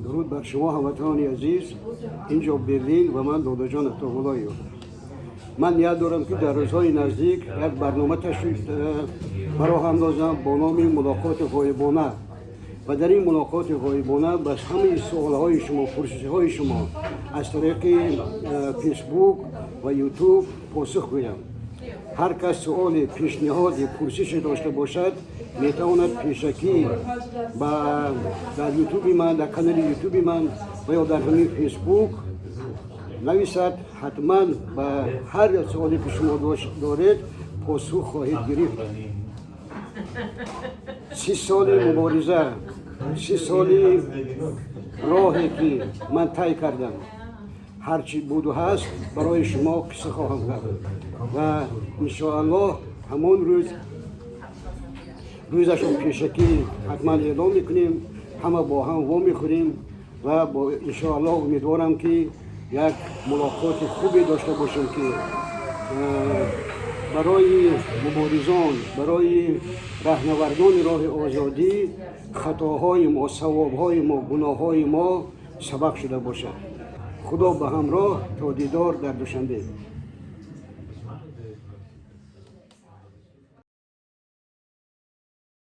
درود بر شما هموطنان عزیز. اینجا برلین و من داداجان اتاق‌الله‌ام. من یاد دارم که در روزهای نزدیک یک برنامه تشریف فراهم داشتم با نام ملاقات غایبانه و در این ملاقات غایبانه بس همه سوالهای شما، پرسش‌های شما از طریق فیسبوک و یوتیوب پاسخ گویم. هر کس سوال پیشنهاد پرسش داشته باشد میتواند پیشکی در یوتیوب من، در کانال یوتیوب من و یا در همین فیسبوک نویسد. حتما به هر سوالی که شما دارید پاسخ خواهید گرفت. 30 سال مبارزه، 30 سال راهی که من طی کردم، هرچی بود و هست برای شما قصه خواهم کرد و انشاءالله همون روزشون پیشکی حتما اعلام میکنیم، همه با هم وا میخوریم و با انشاءالله امیدوارم که یک ملاقات خوبی داشته باشیم که برای مبارزان، برای رهنوردان راه آزادی خطاهای ما، ثوابهای ما، گناههای ما سبق شده باشد. خدا به همراه تا دیدار در دوشنبه.